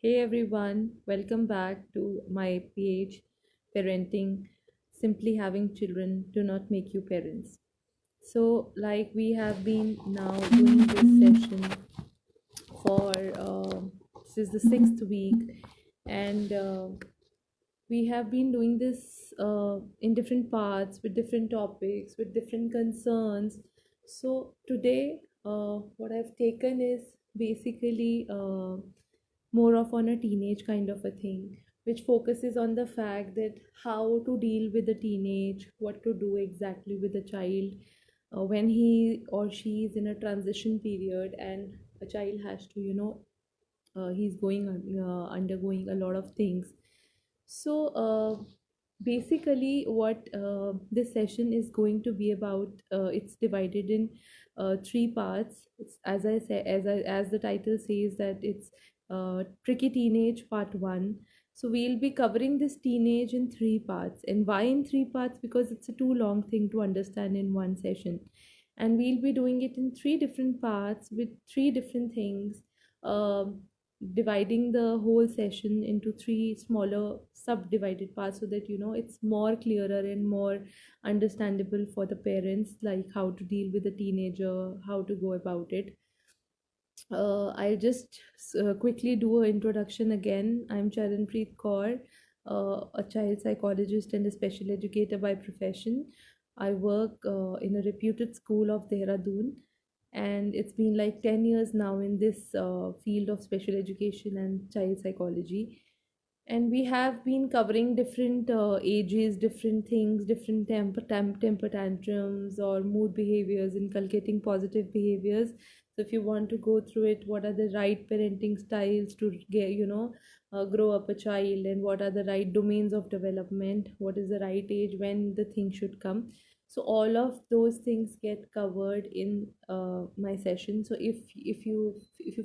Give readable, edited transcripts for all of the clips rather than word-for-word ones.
Hey everyone, welcome back to my page Parenting Simply Having Children Do Not Make You Parents. So, like we have been now doing this session for this is the sixth week, and we have been doing this in different parts with different topics with different concerns. So today what I've taken is basically more of on a teenage kind of a thing, which focuses on the fact that how to deal with the teenage, what to do exactly with the child when he or she is in a transition period, and a child has to he's going undergoing a lot of things. So basically, what this session is going to be about, it's divided in three parts. It's, as I say, as the title says, that it's tricky teenage part one. So we'll be covering this teenage in three parts. And why in three parts? Because it's a too long thing to understand in one session. And we'll be doing it in three different parts with three different things. Um Dividing the whole session into three smaller subdivided parts so that it's more clearer and more understandable for the parents, like how to deal with a teenager, how to go about it. I'll just quickly do an introduction again. I'm Charanpreet Kaur, a child psychologist and a special educator by profession. I work in a reputed school of Dehradun, and it's been like 10 years now in this field of special education and child psychology. And we have been covering different ages, different things, different temper tantrums or mood behaviors, inculcating positive behaviors. So if you want to go through it, what are the right parenting styles to get grow up a child, and what are the right domains of development, what is the right age when the thing should come. So all of those things get covered in my session. So if you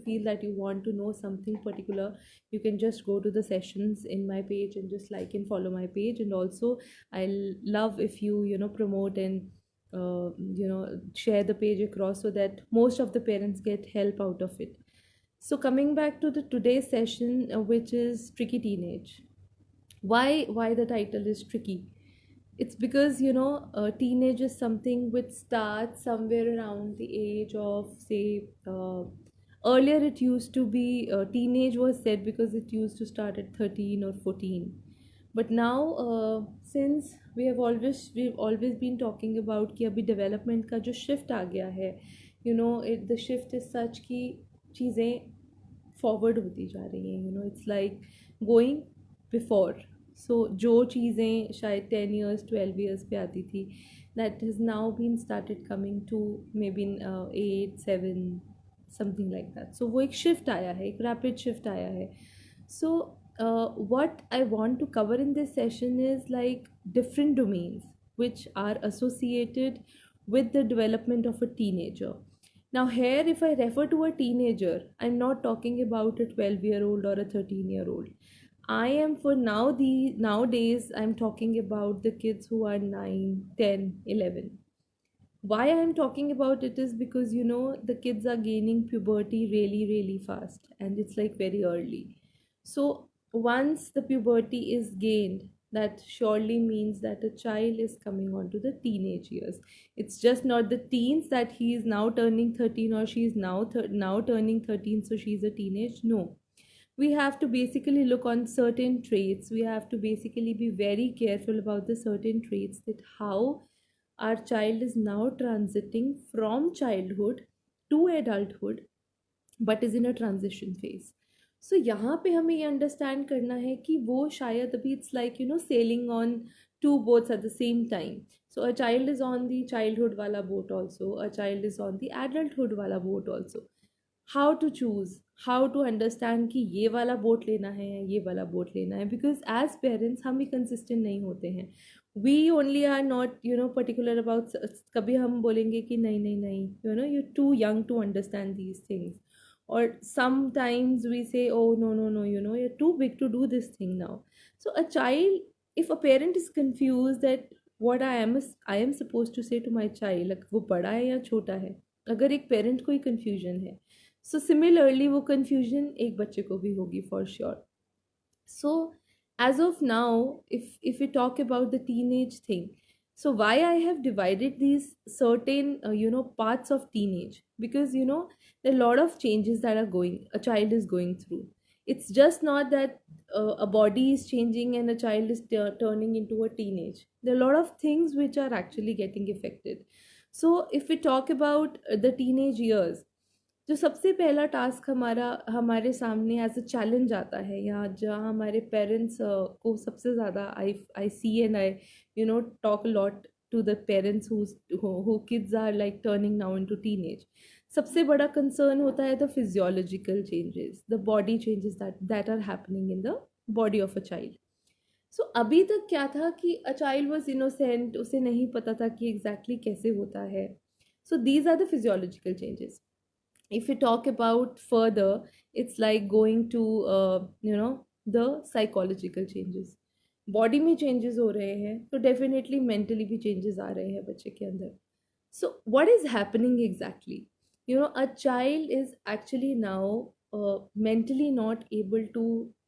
feel that you want to know something particular, you can just go to the sessions in my page and just like and follow my page. And also I'll love if you promote and share the page across so that most of the parents get help out of it. So coming back to the today's session, which is tricky teenage. Why the title is tricky? It's because teenage is something which starts somewhere around the age of, say, earlier it used to be teenage was said because it used to start at 13 or 14. But now since we've always been talking about कि अभी development का जो shift आ गया है, the shift is such कि चीज़ें forward होती जा रही हैं. It's like going before. So जो चीज़ें शायद 10 years 12 years पे आती थी, that has now been started coming to maybe 8 7, something like that. So वो एक शिफ्ट आया है, एक रैपिड शिफ्ट आया है. सो what I want to cover in this session is like different domains which are associated with the development of a teenager. Now, here, if I refer to a teenager, I'm not talking about a 12-year-old or a 13-year-old. I am for now, the nowadays, I'm talking about the kids who are 9, 10, 11. Why I'm talking about it is because the kids are gaining puberty really, really fast, and it's like very early. So once the puberty is gained, that surely means that a child is coming on to the teenage years. It's just not the teens that he is now turning 13 or she is now turning 13, so she's a teenage. No, we have to basically look on certain traits. We have to basically be very careful about the certain traits, that how our child is now transiting from childhood to adulthood, but is in a transition phase. So यहाँ पे हमें ये understand करना है कि वो शायद अभी it's like sailing on two boats at the same time. So a child is on the childhood वाला boat also, a child is on the adulthood वाला boat also. How to choose, how to understand कि ये वाला boat लेना है या ये वाला बोट लेना है. बिकॉज एज पेरेंट्स हम भी कंसिस्टेंट नहीं होते हैं. We only are not particular about. कभी हम बोलेंगे कि नहीं नहीं नहीं, you too young to understand these things. Or sometimes we say, oh no no no, you're too big to do this thing now. So a child, if a parent is confused that what I am supposed to say to my child, like वो बड़ा है या छोटा है, अगर एक parent को ही confusion है, सो सिमिलरली वो कन्फ्यूजन एक बच्चे को भी होगी for sure. So as of now, if we talk about the teenage thing, so why I have divided these certain parts of teenage, because there are a lot of changes that are going a child is going through. It's just not that a body is changing and a child is turning into a teenage. There are a lot of things which are actually getting affected. So if we talk about the teenage years, जो सबसे पहला task हमारा हमारे सामने as a challenge आता है, या जहाँ हमारे पेरेंट्स को सबसे ज़्यादा I see and I talk lot to the parents who kids are like turning now into teenage. सबसे बड़ा कंसर्न होता है the physiological changes, the body changes that are happening in the body of a child. So अभी तक क्या था कि a child was innocent, उसे नहीं पता था कि एग्जैक्टली कैसे होता है. So these are the physiological changes. If we talk about further, it's like going to the psychological changes. Body में चेंजेस हो रहे हैं तो डेफिनेटली मेंटली भी चेंजेस आ रहे हैं बच्चे के अंदर. So what is happening exactly? A child is actually now mentally not able to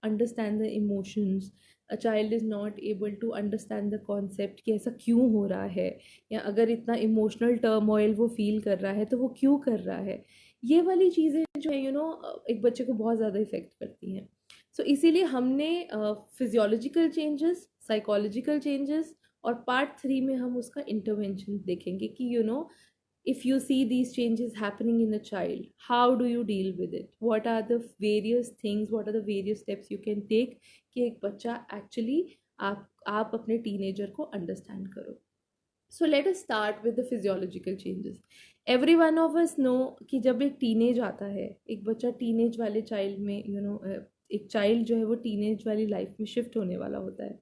understand the emotions. A child is not able to understand the concept कि ऐसा क्यों हो रहा है, या अगर इतना इमोशनल टर्मोइल वो फील कर रहा है तो वो क्यों कर रहा है. ये वाली चीज़ें जो है एक बच्चे को बहुत ज़्यादा इफ़ेक्ट करती हैं. सो इसीलिए हमने फिजियोलॉजिकल चेंजेस, साइकोलॉजिकल चेंजेस, और पार्ट 3 में हम उसका इंटरवेंशन देखेंगे कि if you see these changes happening in a child, how do you deal with it? What are the various things, what are the various steps you can take कि एक बच्चा actually आप अपने teenager को understand करो. So let us start with the physiological changes. Every one of us know कि जब एक teenage आता है, एक बच्चा teenage वाले child में एक child जो है वो teenage वाली life में shift होने वाला होता है.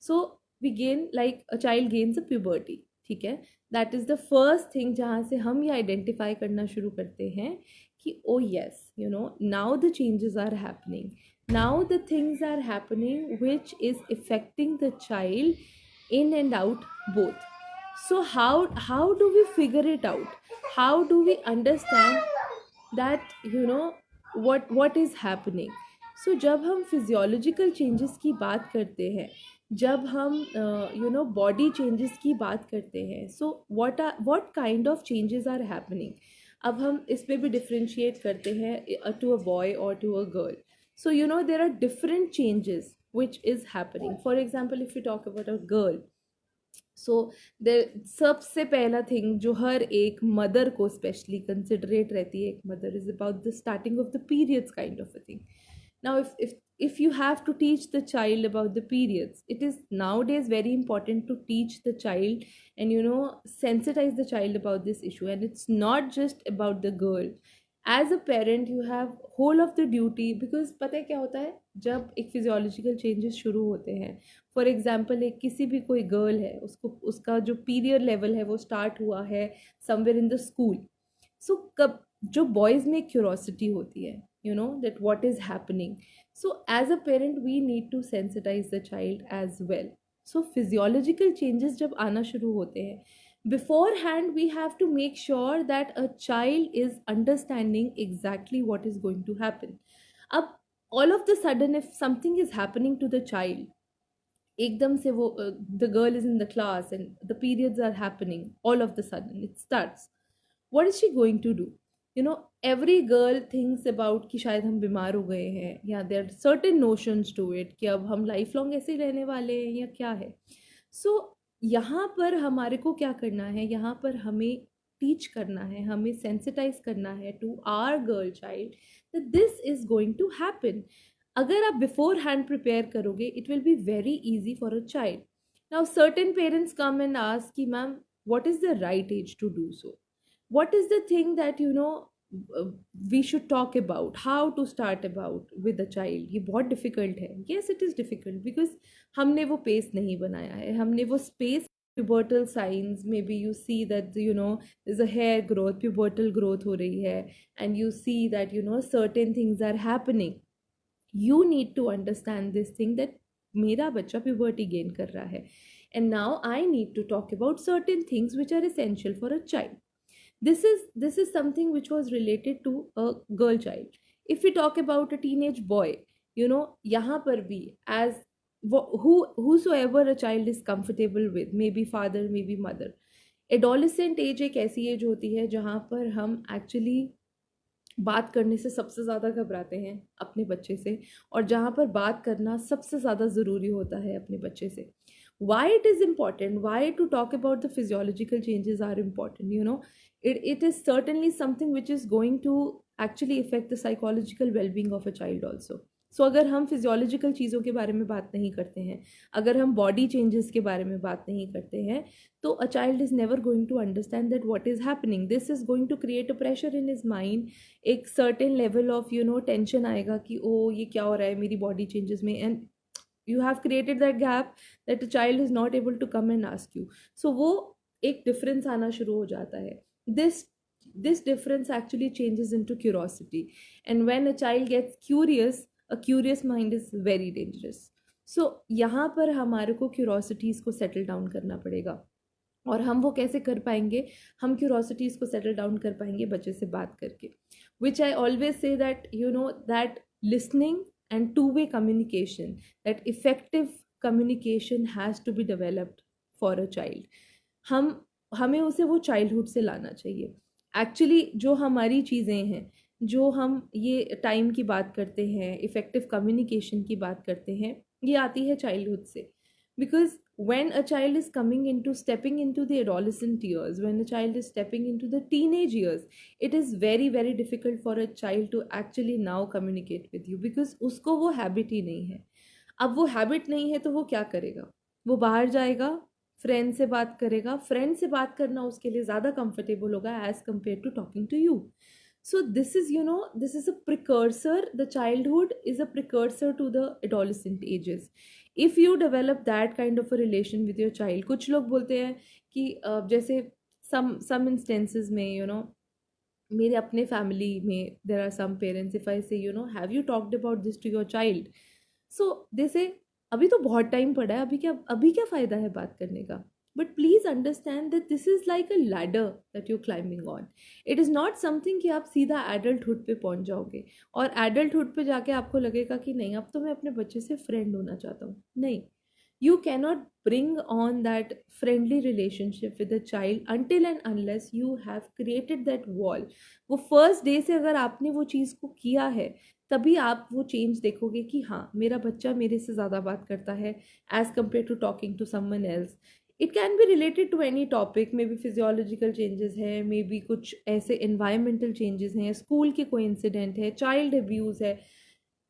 So we gain, like a child gains a puberty. ठीक है, that is the first thing जहाँ से हम ये आइडेंटिफाई करना शुरू करते हैं कि oh yes now the changes are happening, now the things are happening which is affecting the child in and out both. So how do we figure it out? How do we understand that what is happening? So जब हम physiological changes की बात करते हैं, जब हम body changes की बात करते हैं, सो what kind of changes are happening? अब हम इस पे भी डिफ्रेंशिएट करते हैं टू अ बॉय और to a girl. So there are different changes which is happening. For example, if we talk about a girl, सो सबसे पहला थिंग जो हर एक मदर को स्पेशली कंसिडरेट रहती है, एक mother, is about the starting of the periods kind of a thing. Now if you have to teach the child about the periods, it is nowadays very important to teach the child and sensitize the child about this issue. And it's not just about the girl. As a parent you have whole of the duty, because पता है क्या होता है जब एक physiological changes शुरू होते हैं. फॉर एग्जाम्पल, एक किसी भी कोई गर्ल है, उसका जो पीरियड लेवल है वो स्टार्ट हुआ है somewhere in the school. So कब जो बॉयज़ में क्यूरोसिटी होती है that what is happening, so as a parent we need to sensitize the child as well. So physiological changes जब आना शुरू होते हैं, beforehand we have to make sure that a child is understanding exactly what is going to happen. Ab all of the sudden if something is happening to the child, एकदम से वो the girl is in the class and the periods are happening, all of the sudden it starts, what is she going to do? Every girl thinks about कि शायद हम बीमार हो गए हैं, या there are certain notions to it कि अब हम लाइफ लॉन्ग ऐसे ही रहने वाले हैं या क्या है. सो यहाँ पर हमारे को क्या करना है, यहाँ पर हमें टीच करना है, हमें सेंसिटाइज करना है to our girl child that this is going to happen. अगर आप बिफोर हैंड प्रिपेयर करोगे, it will be very easy for a child. Now certain parents come and ask कि ma'am what is the right age to do so, what is the thing that we should talk about, how to start about with a child. ये बहुत difficult है. Yes, it is difficult because हमने वो pace नहीं बनाया है, हमने वो space. Pubertal signs, maybe you see that there's a hair growth, pubertal growth हो रही है, and you see that certain things are happening. You need to understand this thing that मेरा बच्चा puberty gain कर रहा है, and now I need to talk about certain things which are essential for a child. This is something which was related to a girl child. If we talk about a teenage boy, यहाँ पर भी, as whosoever a child is comfortable with, maybe father, maybe mother. Adolescent age एक ऐसी as होती है जहाँ पर हम एक्चुअली बात करने से सबसे ज़्यादा घबराते हैं अपने बच्चे से, और जहाँ पर बात करना सबसे ज़्यादा ज़रूरी होता है अपने बच्चे से. Why it is important, why to talk about the physiological changes are important, it is certainly something which is going to actually affect the psychological well-being of a child also. So अगर हम physiological चीज़ों के बारे में बात नहीं करते हैं, अगर हम बॉडी चेंजेस के बारे में बात नहीं करते हैं, तो a child is never going to understand that what is happening. This is going to create a pressure in his mind. एक certain level of tension आएगा कि ओ ये क्या हो रहा है मेरी बॉडी चेंजेस में, and you have created that gap that a child is not able to come and ask you. So वो एक difference आना शुरू हो जाता है. This difference actually changes into curiosity, and when a child gets curious, a curious mind is very dangerous. So यहाँ पर हमारे को curiosities को settle down करना पड़ेगा. और हम वो कैसे कर पाएंगे? हम क्यूरोसिटीज़ को सेटल डाउन कर पाएंगे बच्चे से बात करके. Which I always say that that listening and two way communication, that effective communication has to be developed for a child. हमें उसे वो चाइल्डहुड से लाना चाहिए. एक्चुअली जो हमारी चीज़ें हैं, जो हम ये टाइम की बात करते हैं, इफ़ेक्टिव कम्युनिकेशन की बात करते हैं, ये आती है चाइल्डहुड से. Because when a child is stepping into the adolescent years, when a child is stepping into the teenage years, it is very very difficult for a child to actually now communicate with you, because उसको वो habit ही नहीं है. अब वो habit नहीं है तो वो क्या करेगा? वो बाहर जाएगा, फ्रेंड से बात करेगा. फ्रेंड से बात करना उसके लिए ज़्यादा कंफर्टेबल होगा as compared to talking to you. So this is a precursor. The childhood is a precursor to the adolescent ages. If you develop that kind of a relation with your child, कुछ लोग बोलते हैं कि जैसे some instances में मेरे अपने family में there are some parents, if I say have you talked about this to your child, so they say अभी तो बहुत टाइम पड़ा है, अभी क्या फ़ायदा है बात करने का. But please understand that this is like a ladder that you're climbing on. It is not something कि आप सीधा adulthood पे पहुंच जाओगे और adulthood पे जाके आपको लगेगा कि नहीं अब तो मैं अपने बच्चे से friend होना चाहता हूँ. नहीं, you cannot bring on that friendly relationship with a child until and unless you have created that wall. वो first day से अगर आपने वो चीज़ को किया है, तभी आप वो चेंज देखोगे कि हाँ मेरा बच्चा मेरे से ज़्यादा बात करता है as compared to talking to someone else. It can be related to any topic, maybe physiological changes है, मे बी कुछ ऐसे एनवायरमेंटल चेंजेस हैं, स्कूल के कोई इंसिडेंट है, चाइल्ड अब्यूज़ है.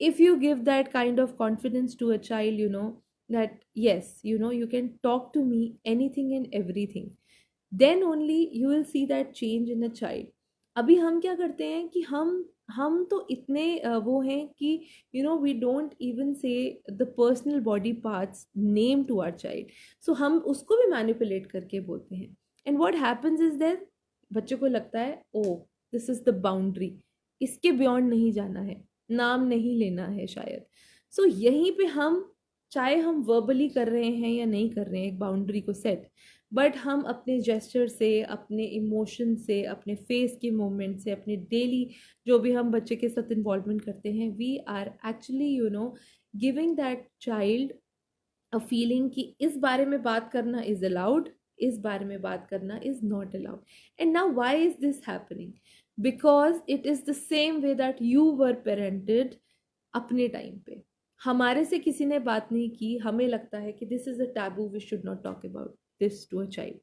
If you give that kind of confidence to a child, that yes, you can talk to me anything and everything, then only you will see that change in a child. अभी हम क्या करते हैं कि हम तो इतने वो हैं कि we don't even say the personal body parts name to our child. So हम उसको भी मैनिपुलेट करके बोलते हैं. And what happens is that बच्चे को लगता है oh this is the boundary, इसके बियॉन्ड नहीं जाना है, नाम नहीं लेना है शायद. सो यहीं पे हम, चाहे हम वर्बली कर रहे हैं या नहीं कर रहे हैं एक बाउंड्री को सेट, बट हम अपने जेस्चर से, अपने इमोशन से, अपने फेस के मूवमेंट से, अपने डेली जो भी हम बच्चे के साथ इन्वॉल्वमेंट करते हैं, we are actually giving that child a feeling कि इस बारे में बात करना इज़ अलाउड, इस बारे में बात करना is not allowed. And now why is this happening? Because it is the same way that you were parented. अपने टाइम पे हमारे से किसी ने बात नहीं की, हमें लगता है कि this is a taboo, we should not talk about this to a child.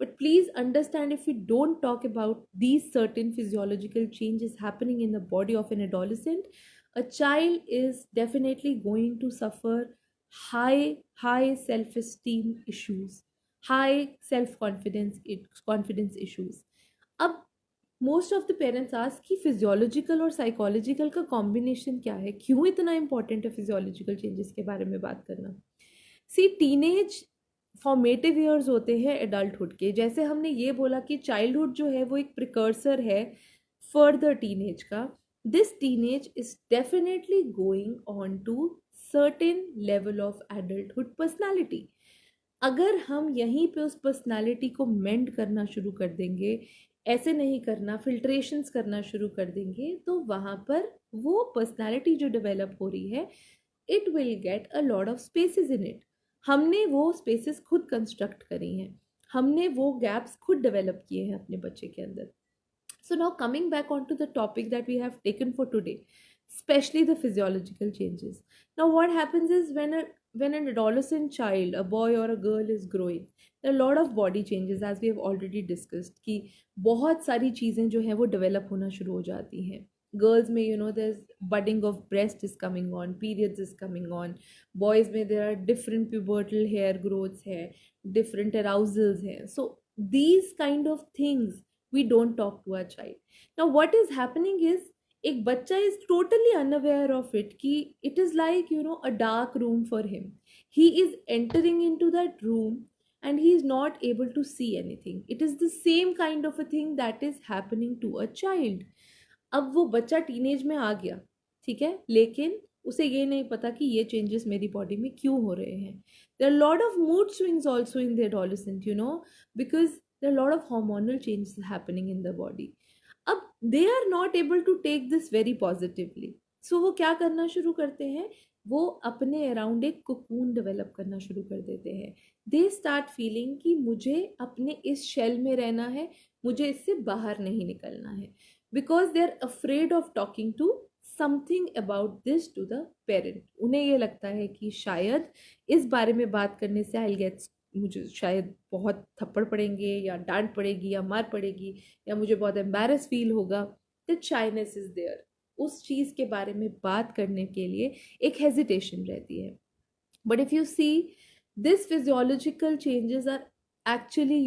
But please understand, if we don't talk about these certain physiological changes happening in the body of an adolescent, a child is definitely going to suffer high self-esteem issues, high confidence issues. अब most of the parents ask कि physiological और psychological का combination क्या है, क्यों इतना important है physiological changes के बारे में बात करना. सी टीनेज फॉर्मेटिव ईयर्स होते हैं एडल्टहुड के. जैसे हमने ये बोला कि चाइल्डहुड जो है वो एक प्रिकर्सर है फर्दर टीनेज का. This teenage is definitely going on to certain level of adulthood personality. अगर हम यहीं पे उस पर्सनालिटी को मेंड करना शुरू कर देंगे, ऐसे नहीं करना, फिल्ट्रेशंस करना शुरू कर देंगे, तो वहाँ पर वो पर्सनालिटी जो डेवलप हो रही है, it will get a lot of spaces in it. हमने वो स्पेसेस खुद कंस्ट्रक्ट करी हैं, हमने वो गैप्स खुद डेवलप किए हैं अपने बच्चे के अंदर। So now coming back onto the topic that we have taken for today, especially the physiological changes. Now what happens is when an adolescent child, a boy or a girl is growing, there are a lot of body changes as we have already discussed कि बहुत सारी चीज़ें जो हैं वो develop होना शुरू हो जाती हैं। Girls में there's budding of breast is coming on, periods is coming on. Boys में there are different pubertal hair growths है, different arousals हैं. So these kind of things we don't talk to our child. Now what is happening is एक बच्चा is totally unaware of it कि it is like a dark room for him. He is entering into that room and he is not able to see anything. It is the same kind of a thing that is happening to a child. अब वो बच्चा teenage में आ गया, ठीक है, लेकिन उसे ये नहीं पता कि ये चेंजेस मेरी बॉडी में क्यों हो रहे हैं. There are lot of mood swings also in the adolescent, because there are a lot of hormonal changes happening in the body. अब they are not able to take this very positively. So वो क्या करना शुरू करते हैं, वो अपने around एक कोकून डेवलप करना शुरू कर देते हैं. दे स्टार्ट फीलिंग कि मुझे अपने इस शेल में रहना है, मुझे इससे बाहर नहीं निकलना है, because they are afraid of talking to something about this to the parent. उन्हें ये लगता है कि शायद इस बारे में बात करने से आई गेट, मुझे शायद बहुत थप्पड़ पड़ेंगे या डांट पड़ेगी या मार पड़ेगी या मुझे बहुत एम्बैरस फील होगा. That shyness is there. उस चीज़ के बारे में बात करने के लिए एक हेजिटेशन रहती है. But if you see, this physiological changes are actually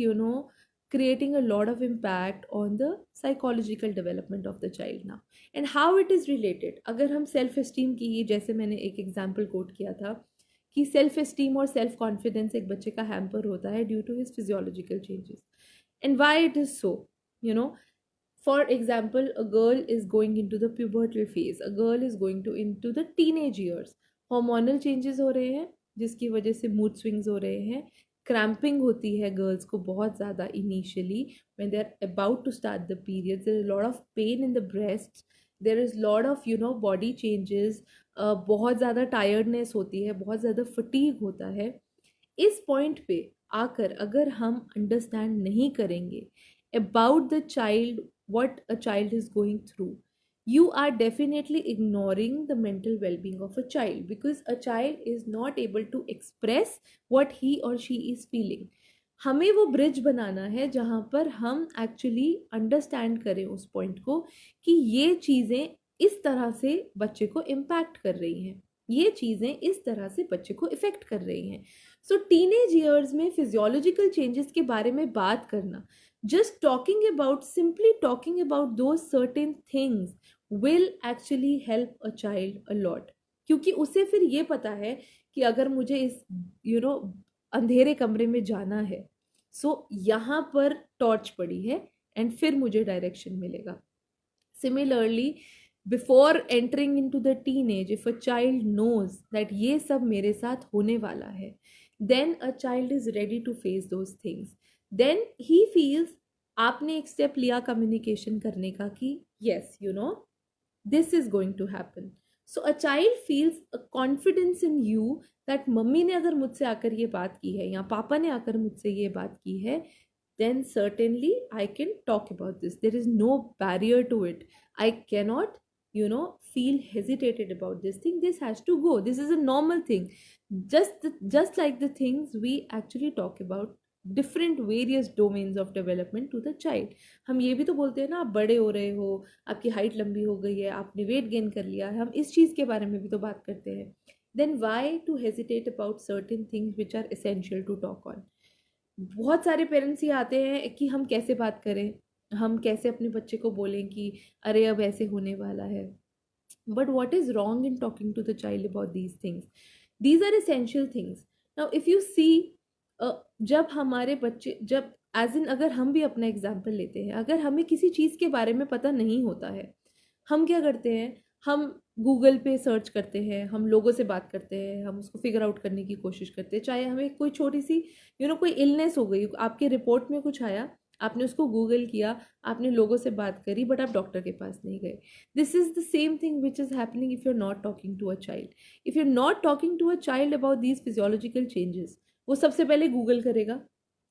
creating a lot of impact on the psychological development of the child now. And how it is related, अगर हम सेल्फ एस्टीम की, जैसे मैंने एक एग्जाम्पल कोट किया था कि self esteem और सेल्फ कॉन्फिडेंस एक बच्चे का हैम्पर होता है due to his physiological changes. And why it is so, for example, a girl is going in to the pubertal phase, a girl is going to in to the teenage years. Hormonal changes हो रहे हैं जिसकी वजह से mood swings हो रहे हैं. Cramping होती है गर्ल्स को बहुत ज़्यादा initially when they are about to start the periods. There is lot of pain in the breast, there is lot of body changes, बहुत ज़्यादा टायर्डनेस होती है, बहुत ज़्यादा फटीग होता है. इस पॉइंट पे आकर अगर हम अंडरस्टैंड नहीं करेंगे about the child, what a child is going through, you are definitely ignoring the mental well-being of a child, because a child is not able to express what he or she is feeling. हमें वो bridge बनाना है जहाँ पर हम actually understand करें उस point को कि ये चीज़ें इस तरह से बच्चे को इम्पैक्ट कर रही हैं, ये चीज़ें इस तरह से बच्चे को इफ़ेक्ट कर रही हैं. सो टीनेज ईयर्स में फिजियोलॉजिकल चेंजेस के बारे में बात करना, just talking about, simply talking about those certain things will actually help a child a lot. क्योंकि उसे फिर ये पता है कि अगर मुझे इस अंधेरे कमरे में जाना है, सो यहाँ पर टॉर्च पड़ी है एंड फिर मुझे डायरेक्शन मिलेगा. Similarly, before entering in to the teenage, if a child knows that ये सब मेरे साथ होने वाला है, then a child is ready to face those things. Then he feels, आपने एक स्टेप लिया कम्युनिकेशन करने का कि yes, this is going to happen. So a child feels a confidence in you that mummy ने अगर मुझसे आकर ये बात की है या पापा ने आकर मुझसे ये बात की है, then certainly I can talk about this. There is no barrier to it. I cannot, feel hesitated about this thing. This has to go. This is a normal thing. Just like the things we actually talk about different various domains of development to the child. हम ये भी तो बोलते हैं ना, आप बड़े हो रहे हो, आपकी हाइट लंबी हो गई है, आपने वेट गेन कर लिया है, हम इस चीज़ के बारे में भी तो बात करते हैं. Then why to hesitate about certain things which are essential to talk on. बहुत सारे पेरेंट्स ये आते हैं कि हम कैसे बात करें, हम कैसे अपने बच्चे को बोलें कि अरे अब ऐसे होने वाला है. But what is wrong in talking to the child about these things? These are essential things. Now if you see, जब हमारे बच्चे, जब एज इन, अगर हम भी अपना एग्जाम्पल लेते हैं, अगर हमें किसी चीज़ के बारे में पता नहीं होता है, हम क्या करते हैं, हम गूगल पे सर्च करते हैं, हम लोगों से बात करते हैं, हम उसको फिगर आउट करने की कोशिश करते हैं. चाहे हमें कोई छोटी सी कोई इलनेस हो गई, आपके रिपोर्ट में कुछ आया, आपने उसको गूगल किया, आपने लोगों से बात करी, बट आप डॉक्टर के पास नहीं गए. This is the same thing which is happening if you are not talking to a child. If you are not talking to a child about these physiological changes, वो सबसे पहले गूगल करेगा,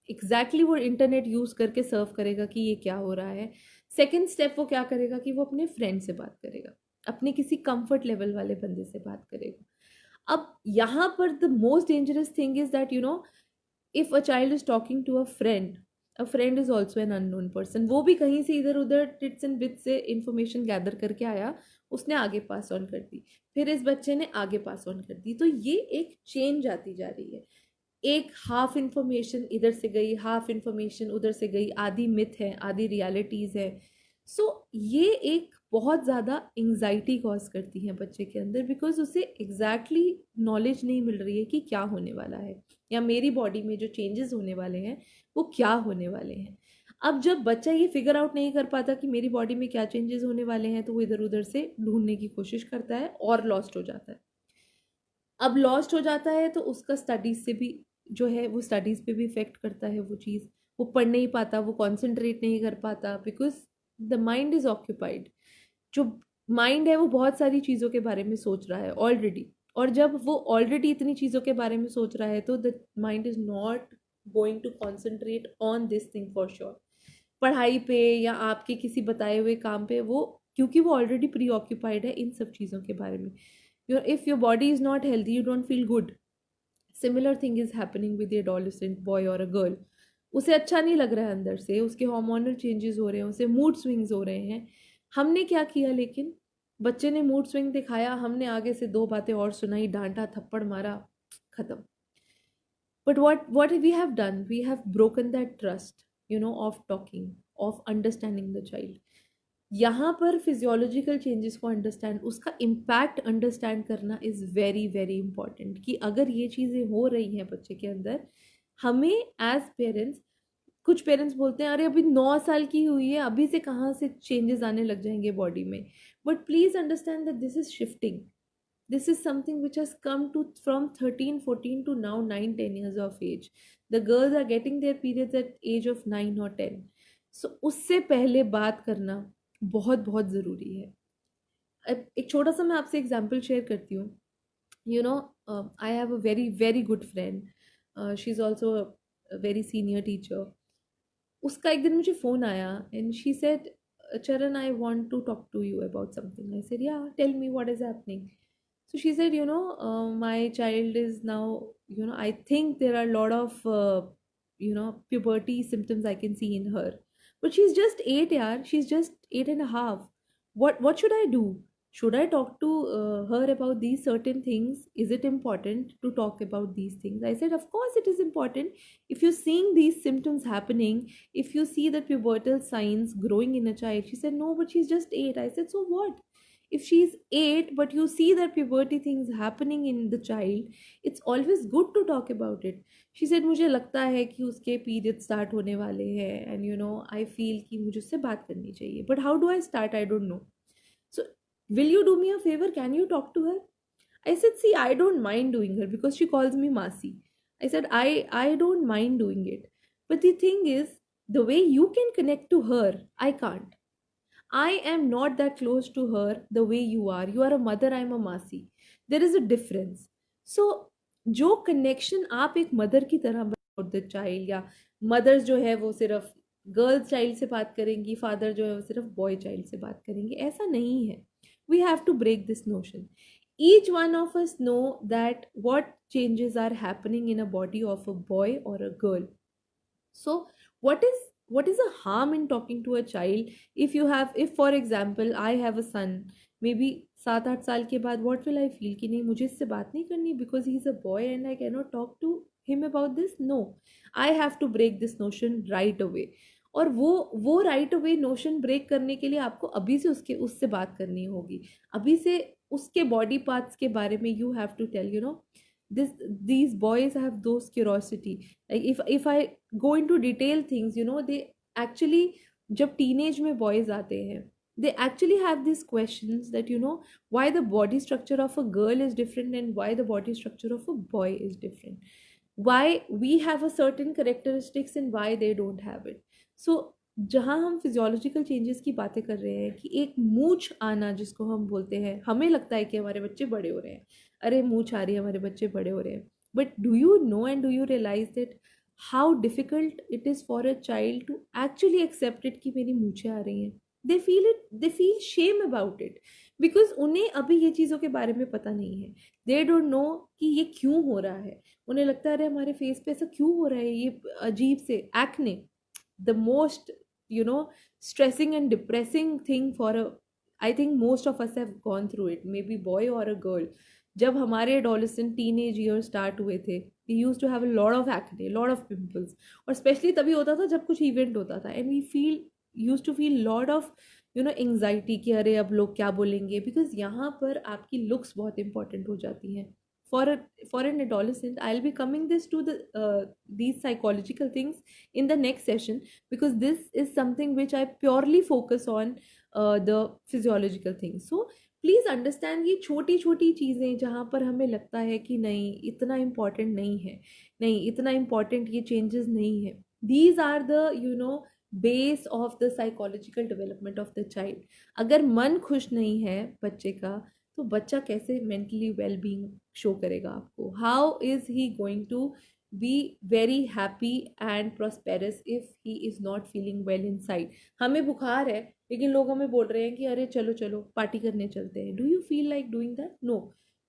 exactly वो internet use करके सर्व करेगा कि ये क्या हो रहा है. सेकेंड स्टेप वो क्या करेगा कि वो अपने फ्रेंड से बात करेगा, अपने किसी कंफर्ट लेवल वाले बंदे से बात करेगा. अब यहाँ पर the most dangerous thing is that if a child is talking to a friend is also an unknown person. वो भी कहीं से इधर उधर टिट्स एंड बिट्स से इंफॉर्मेशन गैदर करके आया, उसने आगे पास ऑन कर दी, फिर इस बच्चे ने आगे पास ऑन कर दी. तो ये एक चेंज आती जा रही है. एक हाफ इंफॉर्मेशन इधर से गई, हाफ इंफॉर्मेशन उधर से गई, आधी मिथ है, आधी रियलिटीज है. सो ये एक बहुत ज़्यादा एंग्जाइटी कॉज करती है बच्चे के अंदर, बिकॉज उसे एग्जैक्टली नॉलेज नहीं मिल रही है कि क्या होने वाला है, या मेरी बॉडी में जो चेंजेस होने वाले हैं वो क्या होने वाले हैं. अब जब बच्चा ये फिगर आउट नहीं कर पाता कि मेरी बॉडी में क्या चेंजेस होने वाले हैं, तो वो इधर उधर से ढूंढने की कोशिश करता है और लॉस्ट हो जाता है. अब लॉस्ट हो जाता है तो उसका स्टडीज से भी जो है वो स्टडीज पे भी इफेक्ट करता है. वो चीज़ वो पढ़ नहीं पाता, वो कॉन्सेंट्रेट नहीं कर पाता, because the mind is occupied. जो माइंड है वो बहुत सारी चीज़ों के बारे में सोच रहा है ऑलरेडी, और जब वो ऑलरेडी इतनी चीज़ों के बारे में सोच रहा है तो the mind is not going to concentrate on this thing for sure. पढ़ाई पे या आपके किसी बताए हुए काम पे वो, क्योंकि वो ऑलरेडी प्री ऑक्यूपाइड है इन सब चीज़ों के बारे में. if your body is not healthy, you don't feel good. Similar thing is happening with the adolescent boy or a girl. उसे अच्छा नहीं लग रहा है अंदर से, उसके हार्मोनल चेंजेस हो रहे हैं, उसे मूड स्विंग्स हो रहे हैं. हमने क्या किया, लेकिन बच्चे ने मूड स्विंग दिखाया, हमने आगे से दो बातें और सुनाई, डांटा, थप्पड़ मारा, खत्म. But what we have done, we have broken that trust, of talking, of understanding the child. यहाँ पर फिजियोलॉजिकल चेंजेस को अंडरस्टैंड, उसका इम्पैक्ट अंडरस्टैंड करना इज़ वेरी वेरी इंपॉर्टेंट. कि अगर ये चीज़ें हो रही हैं बच्चे के अंदर, हमें एज पेरेंट्स, कुछ पेरेंट्स बोलते हैं अरे अभी 9 साल की हुई है, अभी से कहाँ से चेंजेस आने लग जाएंगे बॉडी में. But please understand that this is shifting. This is something which has come to from 13 14 to now 9 10 years of age. The girls are getting their periods at age of 9 or 10. So उससे पहले बात करना बहुत बहुत ज़रूरी है. अब एक छोटा सा मैं आपसे एग्जांपल शेयर करती हूँ. I have a very very good friend, she is also a very senior teacher. उसका एक दिन मुझे फ़ोन आया and she said, Charan, I want to talk to you about something. I said, yeah tell me what is happening. So she said, my child is now, I think there are a lot of, puberty symptoms I can see in her. But she's just 8, yaar. She's just 8 and a half. What should I do? Should I talk to her about these certain things? Is it important to talk about these things? I said, of course it is important. If you're seeing these symptoms happening, if you see the pubertal signs growing in a child. She said, no, but she's just 8. I said, so what? If she's 8 but you see that puberty things happening in the child, it's always good to talk about it. She said, मुझे लगता है कि उसके period start होने वाले हैं and I feel कि मुझे उससे बात करनी चाहिए, but how do I start, I don't know. So will you do me a favor, can you talk to her? I said, see, I don't mind doing her because she calls me Masi. I said, I don't mind doing it, but the thing is, the way you can connect to her, I can't. I am not that close to her the way you are. You are a mother, I am a masi. There is a difference. So, जो connection आप एक mother की तरह about the child, या mothers जो है वो सिर्फ girl child से बात करेंगी, father जो है वो सिर्फ boy child से बात करेंगे, ऐसा नहीं है. We have to break this notion. Each one of us know that what changes are happening in a body of a boy or a girl. So what is a harm in talking to a child? If for example I have a son, maybe 7-8 साल के बाद, what will I feel कि नहीं मुझे इससे बात नहीं करनी because he is a boy and I cannot talk to him about this? No, I have to break this notion right away. और वो राइट अवे नोशन ब्रेक करने के लिए आपको अभी से उससे बात करनी होगी. अभी से उसके बॉडी पार्ट्स के बारे में you have to tell, these boys have those curiosity. Like if I go into detail things, they actually, जब teenage में boys आते हैं, they actually have these questions that why the body structure of a girl is different and why the body structure of a boy is different, why we have a certain characteristics and why they don't have it. सो जहाँ हम physiological changes की बातें कर रहे हैं कि एक मूंछ आना जिसको हम बोलते हैं, हमें लगता है कि हमारे बच्चे बड़े हो रहे हैं, अरे मूंछ आ रही है, हमारे बच्चे बड़े हो रहे हैं, but do you know and do you realize that how difficult it is for a child to actually accept it कि मेरी मूंछें आ रही हैं. They feel shame about it, because उन्हें अभी ये चीज़ों के बारे में पता नहीं है. दे डोंट नो कि ये क्यों हो रहा है. उन्हें लगता है अरे हमारे फेस पे ऐसा क्यों हो रहा है, ये अजीब से acne, the most, stressing and depressing thing for a, I think most of us have gone through it, maybe boy or a girl. जब हमारे adolescent teenage years start हुए थे, we used to have a lot of acne, lot of pimples, और especially तभी होता था जब कुछ event होता था, and we used to feel lot of anxiety कि अरे अब लोग क्या बोलेंगे, because यहाँ पर आपकी looks बहुत important हो जाती हैं. for a for an adolescent, I'll be coming this to the these psychological things in the next session, because this is something which I purely focus on, the physiological things. So please understand, ये छोटी छोटी चीज़ें जहाँ पर हमें लगता है कि नहीं इतना इम्पॉर्टेंट नहीं है, नहीं इतना इम्पॉर्टेंट ये चेंजेस नहीं है, these are the base of the psychological development of the child. अगर मन खुश नहीं है बच्चे का, तो बच्चा कैसे मेंटली वेल बींग शो करेगा आपको? How is he going to be very happy and prosperous if he is not feeling well inside? हमें बुखार है लेकिन लोग हमें बोल रहे हैं कि अरे चलो चलो पार्टी करने चलते हैं. Do you feel like doing that? No,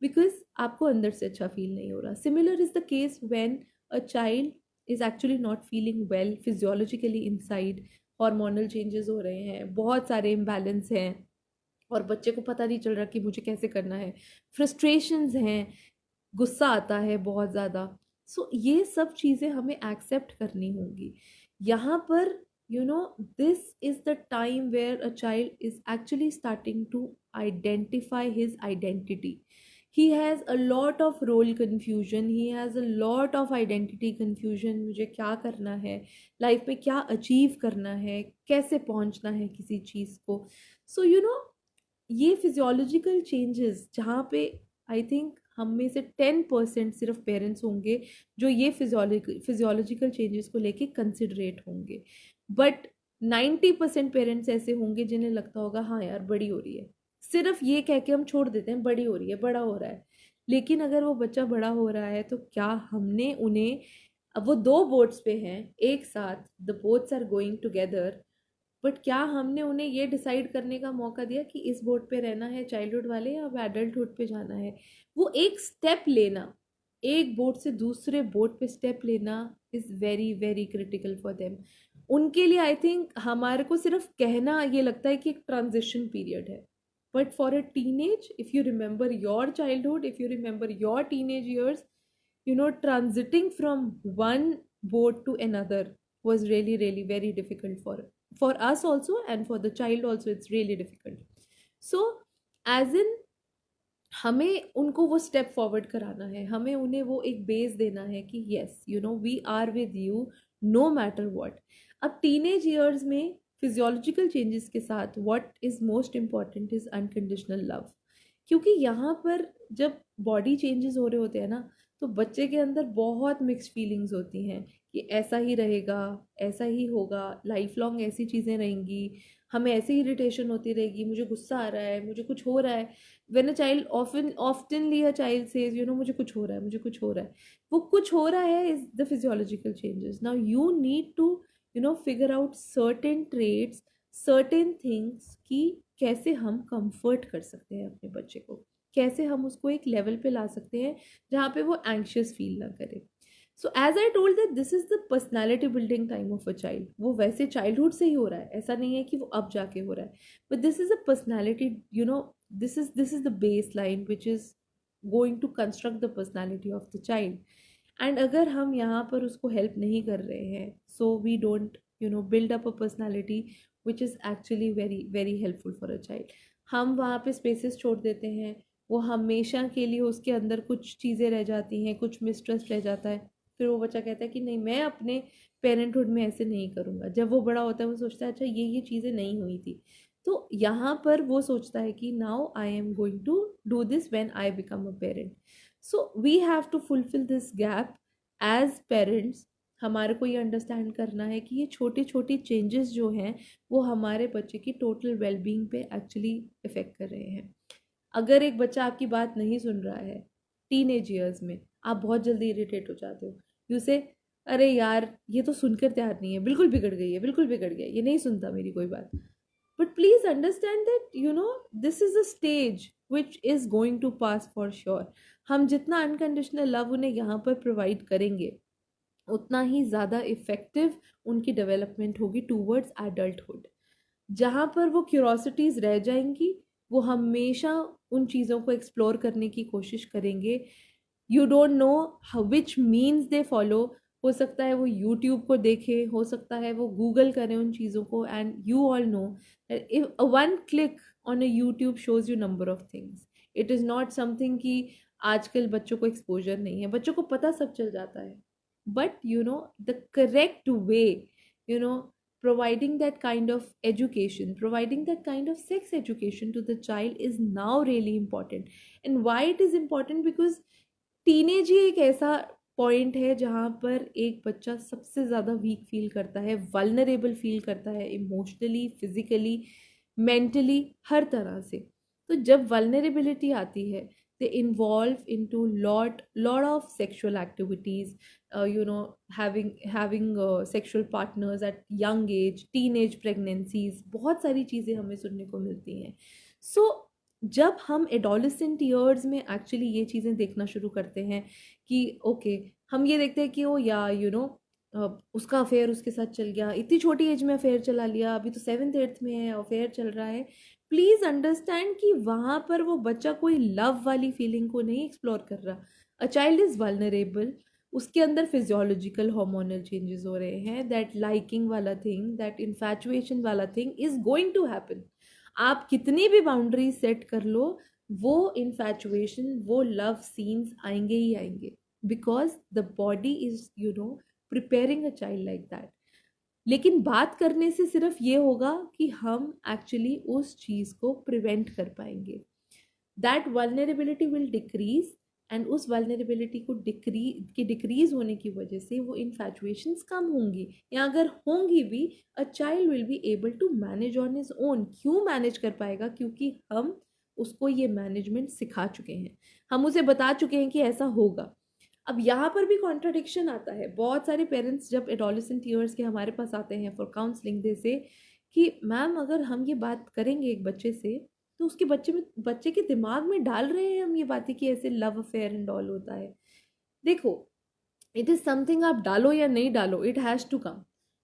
because आपको अंदर से अच्छा फील नहीं हो रहा. Similar is the case when a child is actually not feeling well physiologically inside. Hormonal changes हो रहे हैं, बहुत सारे इम्बैलेंस हैं, और बच्चे को पता नहीं चल रहा कि मुझे कैसे करना है, फ्रस्ट्रेशंस हैं, गुस्सा आता है बहुत ज़्यादा. सो ये सब चीज़ें हमें एक्सेप्ट करनी होंगी. यहाँ पर this is the time where a child is actually starting to identify his identity. he has a lot of role confusion, he has a lot of identity confusion. मुझे क्या करना है लाइफ में, क्या अचीव करना है, कैसे पहुंचना है किसी चीज़ को. सो ये फिजियोलॉजिकल चेंजेस जहाँ पे आई थिंक हम में से 10% सिर्फ पेरेंट्स होंगे जो ये फिजियोलॉजिकल चेंजेस को लेके कंसिडरेट होंगे, बट 90% पेरेंट्स ऐसे होंगे जिन्हें लगता होगा हाँ यार बड़ी हो रही है. सिर्फ ये कह के हम छोड़ देते हैं बड़ी हो रही है, बड़ा हो रहा है. लेकिन अगर वो बच्चा बड़ा हो रहा है तो क्या हमने उन्हें, अब वो दो बोट्स पे हैं एक साथ, the boats are going together, but क्या हमने उन्हें ये डिसाइड करने का मौका दिया कि इस बोट पे रहना है चाइल्डहुड वाले या अब एडल्टहुड पे जाना है? वो एक स्टेप लेना, एक बोट से दूसरे बोट पे स्टेप लेना is very very critical for them. उनके लिए आई थिंक हमारे को सिर्फ कहना ये लगता है कि एक ट्रांजिशन पीरियड है, but for a teenage, if you remember your childhood, if you remember your teenage years, transiting from one boat to another was really really very difficult for us also, and for the child also it's really difficult. So as in हमें उनको वो step forward कराना है, हमें उन्हें वो एक base देना है कि yes we are with you no matter what. अब टीनेज ईयर्स में फिजियोलॉजिकल चेंजेस के साथ what is most important is unconditional love. क्योंकि यहाँ पर जब बॉडी चेंजेस हो रहे होते हैं ना, तो बच्चे के अंदर बहुत मिक्स्ड फीलिंग्स होती हैं कि ऐसा ही रहेगा, ऐसा ही होगा, लाइफ लॉन्ग ऐसी चीज़ें रहेंगी, हमें ऐसे ही इरिटेशन होती रहेगी, मुझे गुस्सा आ रहा है, मुझे कुछ हो रहा है. When a child oftenly a child says मुझे कुछ हो रहा है, मुझे कुछ हो रहा है, वो कुछ हो रहा है is the physiological changes. Now you need to figure out certain traits, certain things कि कैसे हम कंफर्ट कर सकते हैं अपने बच्चे को, कैसे हम उसको एक लेवल पे ला सकते हैं जहाँ पे वो एंग्शियस फील ना करे. So as I told that this is the personality building time of a child. वो वैसे चाइल्डहुड से ही हो रहा है, ऐसा नहीं है कि वो अब जाके हो रहा है, but this is a personality, this is the baseline which is going to construct the personality of the child. And अगर हम यहाँ पर उसको हेल्प नहीं कर रहे हैं, so we don't build up a personality which is actually very very helpful for a child. हम वहाँ पे स्पेसेस छोड़ देते हैं, वो हमेशा के लिए उसके अंदर कुछ चीज़ें रह जाती हैं, कुछ मिसट्रस्ट रह जाता है. फिर वो बच्चा कहता है कि नहीं मैं अपने पेरेंटहुड में ऐसे नहीं करूँगा. जब वो बड़ा होता है वो सोचता है अच्छा ये चीज़ें नहीं हुई थी, तो यहाँ पर वो सोचता है कि now I am going to do this when I become a parent. So we have to fulfil this gap as parents, हमारे को ये अंडरस्टैंड करना है कि ये छोटे छोटे चेंजेस जो हैं वो हमारे बच्चे की टोटल वेलबींग पे एक्चुअली इफ़ेक्ट कर रहे हैं। अगर एक बच्चा आपकी बात नहीं सुन रहा है टीनेज ईयर्स में, आप बहुत जल्दी इरिटेट हो जाते हो। यू से, अरे यार ये तो सुनकर तैयार नहीं है, बिल्कुल बिगड़ गई है, बिल्कुल बिगड़ गया, ये नहीं सुनता मेरी कोई बात। But please understand that this is a stage which is going to pass for sure. हम जितना अनकंडीशनल लव उन्हें यहाँ पर प्रोवाइड करेंगे उतना ही ज़्यादा इफ़ेक्टिव उनकी डेवलपमेंट होगी टूवर्ड्स एडल्टहुड। जहाँ पर वो क्यूरोसिटीज़ रह जाएंगी, वो हमेशा उन चीज़ों को एक्सप्लोर करने की कोशिश करेंगे। You don't know which means they follow. हो सकता है वो यूट्यूब को देखे, हो सकता है वो गूगल करें उन चीज़ों को, and you all know if one click on a YouTube shows you number of things. It is not something कि आजकल बच्चों को एक्सपोजर नहीं है, बच्चों को पता सब चल जाता है। But the correct way, you know providing that kind of education, providing that kind of sex education to the child is now really important. And why it is important? Because teenage ही एक ऐसा point है जहाँ पर एक बच्चा सबसे ज़्यादा वीक फील करता है, वल्नरेबल फील करता है, इमोशनली, फिजिकली, मेंटली, हर तरह से। तो जब वल्नरेबिलिटी आती है, they involve into lot of sexual activities, having sexual partners at young age, teenage pregnancies, बहुत सारी चीज़ें हमें सुनने को मिलती हैं। सो जब हम एडोलेसेंट ईयर्स में एक्चुअली ये चीज़ें देखना शुरू करते हैं कि ओके, हम ये देखते हैं कि ओ या उसका अफेयर उसके साथ चल गया, इतनी छोटी एज में अफेयर चला लिया, अभी तो 7th 8th में है, अफेयर चल रहा है। प्लीज़ अंडरस्टैंड कि वहाँ पर वो बच्चा कोई लव वाली फीलिंग को नहीं एक्सप्लोर कर रहा। अ चाइल्ड इज़ वल्नरेबल, उसके अंदर फिजियोलॉजिकल हार्मोनल चेंजेस हो रहे हैं, दैट लाइकिंग वाला थिंग, दैट इन्फैचुएशन वाला thing is going to happen. आप कितनी भी बाउंड्री सेट कर लो, वो इन्फैचुएशन, वो लव सीन्स आएंगे ही आएंगे, because the body is preparing a child like that. लेकिन बात करने से सिर्फ ये होगा कि हम एक्चुअली उस चीज़ को प्रिवेंट कर पाएंगे। That vulnerability will decrease, and उस वल्नरेबिलिटी को डिक्रीज होने की वजह से वो इन्फैचुएशंस कम होंगी, या अगर होंगी भी, a child will be able to manage on his own. क्यों मैनेज कर पाएगा? क्योंकि हम उसको ये मैनेजमेंट सिखा चुके हैं, हम उसे बता चुके हैं कि ऐसा होगा। अब यहाँ पर भी कॉन्ट्राडिक्शन आता है। बहुत सारे पेरेंट्स जब एडोलेसेंट ईयर्स के हमारे पास आते हैं फॉर काउंसलिंग, दे से कि मैम अगर हम ये बात करेंगे एक बच्चे से, तो उसके बच्चे के दिमाग में डाल रहे हैं हम ये बातें कि ऐसे लव अफेयर एंड ऑल होता है। देखो, इट इज़ समथिंग, आप डालो या नहीं डालो, it has to come.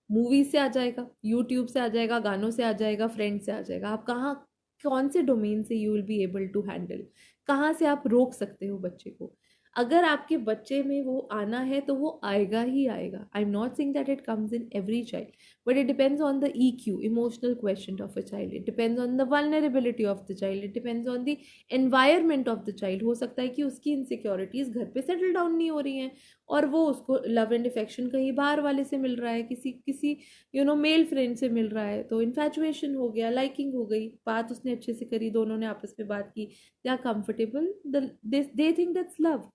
Movie से आ जाएगा, यूट्यूब से आ जाएगा, गानों से आ जाएगा, फ्रेंड से आ जाएगा। आप कहाँ, कौन से डोमेन से you will be able to handle, कहाँ से आप रोक सकते हो बच्चे को? अगर आपके बच्चे में वो आना है तो वो आएगा ही आएगा। I am not saying that it comes in every child, but it depends on the EQ, emotional quotient of a child. It depends on the vulnerability of the child. It depends on the environment of the child. हो सकता है कि उसकी insecurities घर पे settle down नहीं हो रही हैं, और वो उसको लव एंड अफेक्शन कहीं बाहर वाले से मिल रहा है, किसी किसी मेल फ्रेंड से मिल रहा है, तो इन्फैचुएशन हो गया, लाइकिंग हो गई, बात उसने अच्छे से करी, दोनों ने आपस में बात की, they are comfortable, they think that's love.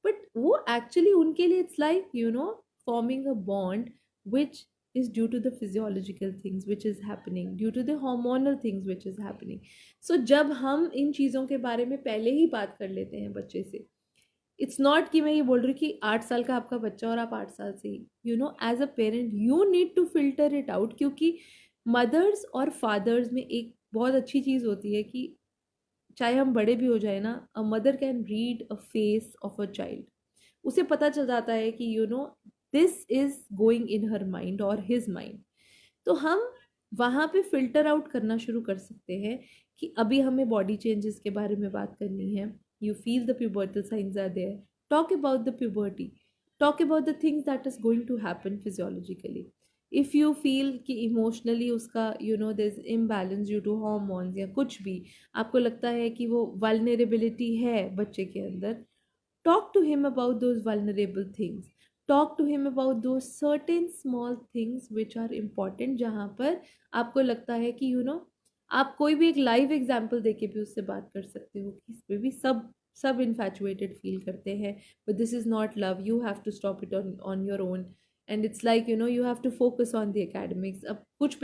But वो एक्चुअली उनके लिए it's like forming a bond which is due to the physiological things which is happening, due to the hormonal things which is happening. So जब हम इन चीज़ों के बारे में पहले ही बात कर लेते हैं बच्चे से, इट्स नॉट कि मैं ये बोल रही कि 8 साल का आपका बच्चा और आप 8 साल से ही, as a parent you need to filter it out. क्योंकि मदर्स और फादर्स में एक बहुत अच्छी चीज़ होती है कि चाहे हम बड़े भी हो जाए ना, a mother can read a face of a child. उसे पता चल जाता है कि this is going in her mind और हिज माइंड। तो हम वहाँ पे फिल्टर आउट करना शुरू कर सकते हैं कि अभी हमें बॉडी चेंजेस के बारे में बात करनी है। You feel the pubertal signs are there, talk about the puberty, talk about the things that is going to happen physiologically. If you feel कि इमोशनली उसका there is imbalance due to hormones या कुछ भी, आपको लगता है कि वो वल्नरेबिलिटी है बच्चे के अंदर, talk to him about those vulnerable things, talk to him about those certain small things which are important, जहाँ पर आपको लगता है कि आप कोई भी एक लाइव एग्जाम्पल देके भी उससे बात कर सकते हो कि इसमें भी सब सब इन्फैचुएटेड फील करते हैं, but this is not love, you have to stop it on your own. And it's like you have to focus on the academics. अब कुछ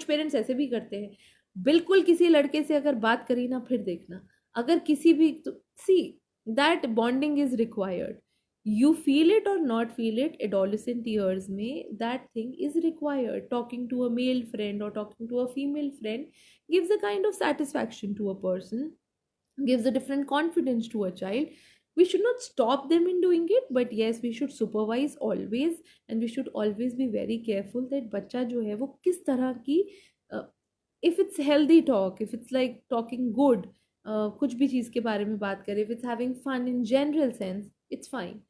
पेरेंट्स ऐसे भी करते हैं, बिल्कुल किसी लड़के से अगर बात करी ना, फिर देखना, अगर किसी भी, तो see, that bonding is required. You feel it or not feel it, adolescent years में that thing is required. Talking to a male friend or talking to a female friend gives a kind of satisfaction to a person, gives a different confidence to a child. We should not stop them in doing it, but yes, we should supervise always, and we should always be very careful that बच्चा जो है वो किस तरह की, if it's healthy talk, if it's like talking good, कुछ भी चीज़ के बारे में बात करें, if it's having fun in general sense, it's fine.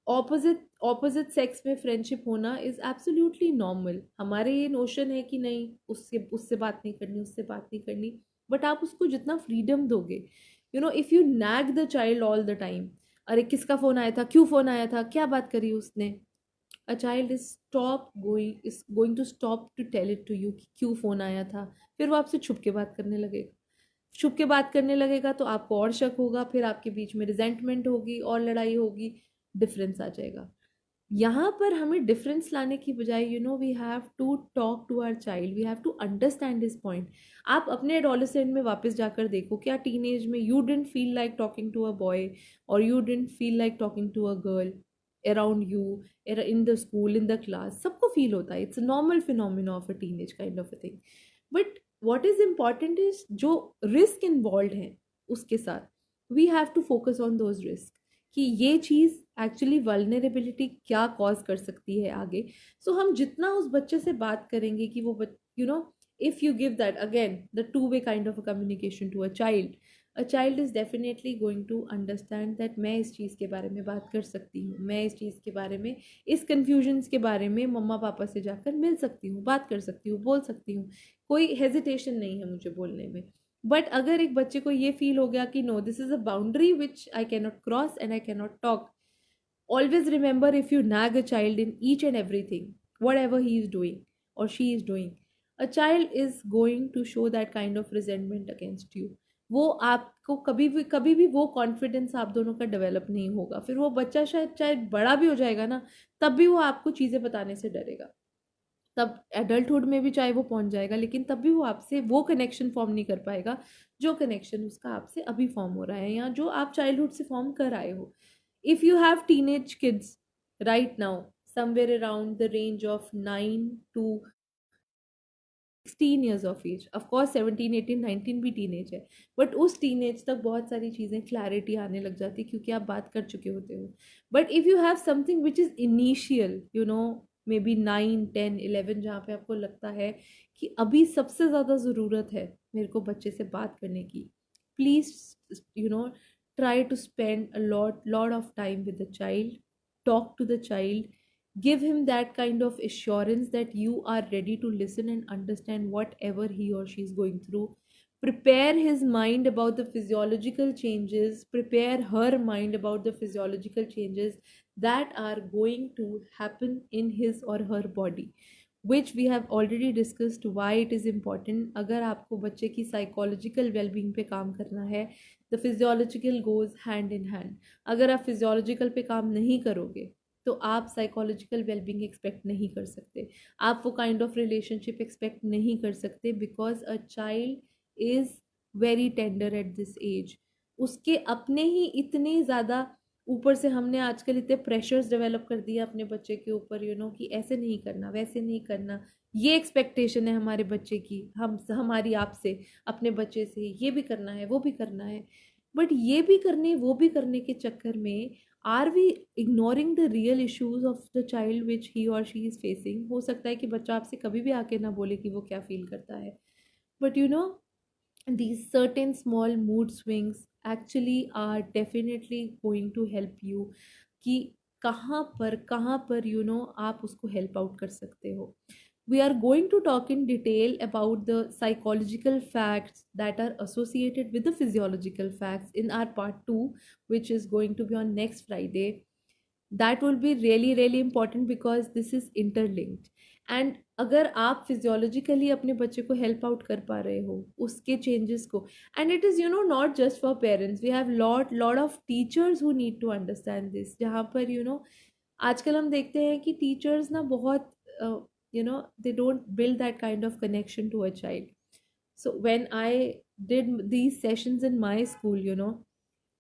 Opposite sex में फ्रेंडशिप होना इज एब्सोल्युटली नॉर्मल. हमारे ये नोशन है कि नहीं, उससे उससे बात नहीं करनी, उससे बात नहीं करनी, बट आप उसको जितना फ्रीडम दोगे, if you nag the child all the time, अरे किसका फ़ोन आया था, क्यों फ़ोन आया था, क्या बात करी उसने, a child is going to stop to tell it to you कि क्यों फ़ोन आया था. फिर वो आपसे छुप के बात करने लगेगा. छुप के बात करने लगेगा तो आपको और शक होगा, फिर आपके बीच में रिजेंटमेंट होगी और लड़ाई होगी, डिफरेंस आ जाएगा. यहाँ पर हमें डिफरेंस लाने की बजाय we have to talk to our child, we have to understand this point. आप अपने एडोलेसेंट में वापस जाकर देखो, क्या टीनेज में you didn't feel like talking to a boy, और you didn't feel like talking to a girl around you, in the school, in the class, सबको फील होता है. It's a normal phenomena of a teenage kind of a thing. But what is important is जो risk involve हैं उसके साथ, we have to focus on those risk, कि ये चीज़ एक्चुअली वल्नरेबिलिटी क्या कॉज कर सकती है आगे. सो हम जितना उस बच्चे से बात करेंगे कि वो if you give that again the two way kind of a communication to a child is definitely going to understand that मैं इस चीज़ के बारे में बात कर सकती हूँ, मैं इस चीज़ के बारे में, इस कन्फ्यूजन्स के बारे में मम्मा पापा से जाकर मिल सकती हूँ, बात कर सकती हूँ, बोल सकती हूँ. कोई हेजिटेशन नहीं है मुझे बोलने में. बट अगर एक बच्चे को ये फील हो गया कि no, this is a boundary which I can not cross and I can not talk, always remember, if you nag a child in each and everything, whatever he is doing or she is doing, a child is going to show that kind of resentment against you. वो आपको कभी भी वो confidence आप दोनों का develop नहीं होगा. फिर वो बच्चा शायद चाहे बड़ा भी हो जाएगा ना, तब भी वो आपको चीज़ें बताने से डरेगा. तब एडल्टहुड में भी चाहे वो पहुंच जाएगा, लेकिन तब भी वो आपसे वो कनेक्शन फॉर्म नहीं कर पाएगा जो कनेक्शन उसका आपसे अभी फॉर्म हो रहा है, या जो आप चाइल्डहुड से फॉर्म कर आए हो. If you have teenage kids right now, somewhere around the range of 9 to 16 years of age, of course 17, 18, 19 भी टीनेज है, बट उस टीनेज तक बहुत सारी चीज़ें क्लैरिटी आने लग जाती है क्योंकि आप बात कर चुके होते हो. But if you have something which is initial, may be 9, 10, 11, जहाँ पे आपको लगता है कि अभी सबसे ज़्यादा ज़रूरत है मेरे को बच्चे से बात करने की, please try to spend a lot of time with the child, talk to the child, give him that kind of assurance that you are ready to listen and understand whatever he or she is going through. Prepare his mind about the physiological changes, prepare her mind about the physiological changes that are going to happen in his or her body, which we have already discussed why it is important. अगर आपको बच्चे की psychological well-being पे काम करना है, the physiological goes hand in hand. अगर आप physiological पे काम नहीं करोगे तो आप साइकोलॉजिकल वेलबींग एक्सपेक्ट नहीं कर सकते, आप वो काइंड ऑफ रिलेशनशिप एक्सपेक्ट नहीं कर सकते, because a child is very tender at this age. उसके अपने ही इतने ज़्यादा, ऊपर से हमने आजकल इतने प्रेशर्स डेवलप कर दिया अपने बच्चे के ऊपर, कि ऐसे नहीं करना, वैसे नहीं करना, ये एक्सपेक्टेशन है हमारे बच्चे की, हमारी आपसे, अपने बच्चे से, ये भी करना है, वो भी करना है. बट ये भी करने वो भी करने के चक्कर में are we ignoring the real issues of the child which he और शी इज़ फेसिंग. हो सकता है कि बच्चा आपसे कभी भी आके ना बोले कि वो क्या फील करता है, but these certain small mood swings actually are definitely going to help you कि कहाँ पर आप उसको help out कर सकते हो. We are going to talk in detail about the psychological facts that are associated with the physiological facts in our part 2, which is going to be on next Friday. That will be really important because this is interlinked. And अगर आप physiologically अपने बच्चे को help out कर पा रहे हो उसके चेंजेस को, and it is not just for parents, we have lot of teachers who need to understand this, जहाँ पर आजकल हम देखते हैं कि टीचर्स ना बहुत they don't build that kind of connection to a child. So when I did these sessions in my school,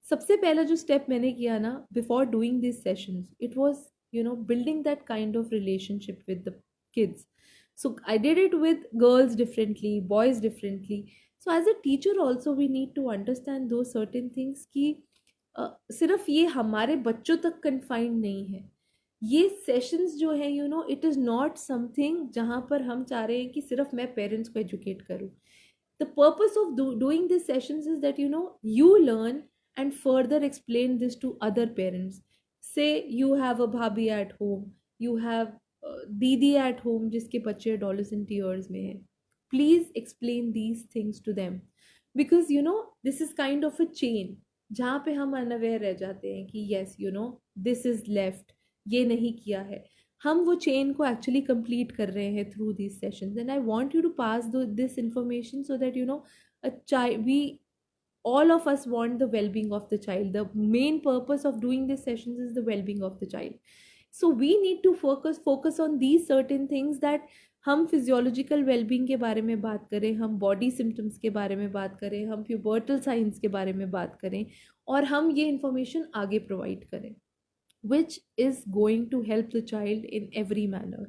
सबसे पहला जो स्टेप मैंने किया ना before doing this sessions, it was building that kind of relationship with the kids. So I did it with girls differently, boys differently. So as a teacher also we need to understand those certain things कि सिर्फ ये हमारे बच्चों तक confined नहीं है. ये sessions जो है इट इज़ नॉट समथिंग जहाँ पर हम चाह रहे हैं कि सिर्फ मैं पेरेंट्स को एजुकेट करूँ. The purpose of doing these sessions is that you learn and further explain this to other parents. Say you have a bhabhi at home, you have didi at home जिसके बच्चे adolescent years में है. Please explain these things to them, because this is kind of a chain जहाँ पे हम unaware रह जाते हैं कि yes this is left, ये नहीं किया है. हम वो चेन को एक्चुअली कंप्लीट कर रहे हैं through this sessions, and I want you to pass this information so that a child, we all of us want the well-being of the child. The main purpose of doing these sessions is the well-being of the child. So we need to focus on these certain things, that हम physiological wellbeing के बारे में बात करें, हम body symptoms के बारे में बात करें, हम प्यूबर्टल साइंस के बारे में बात करें, और हम ये इंफॉर्मेशन आगे प्रोवाइड करें, which is going to help the child in every manner.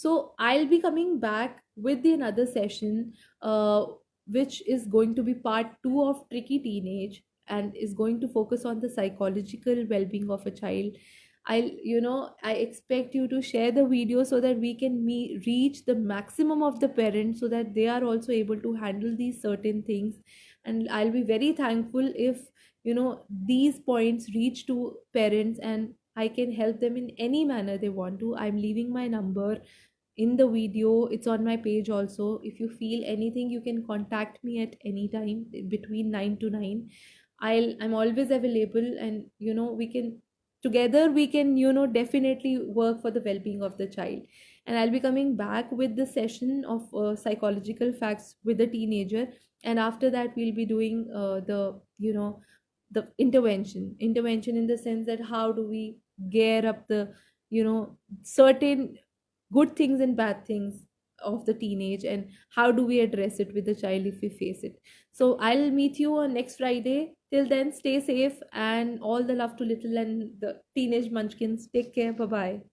So I'll be coming back with the another session, which is going to be part 2 of Tricky Teenage, and is going to focus on the psychological well-being of a child. I expect you to share the video so that we can reach the maximum of the parents, so that they are also able to handle these certain things. And I'll be very thankful if these points reach to parents and I can help them in any manner they want to. I'm leaving my number in the video. It's on my page also. If you feel anything, you can contact me at any time between 9 to 9. I'm always available, and we can together, we can definitely work for the well-being of the child. And I'll be coming back with the session of psychological facts with the teenager, and after that we'll be doing the intervention in the sense that how do we gear up the certain good things and bad things of the teenage, and how do we address it with the child if we face it. So I'll meet you on next Friday. Till then, stay safe, and all the love to little and the teenage munchkins. Take care. Bye bye.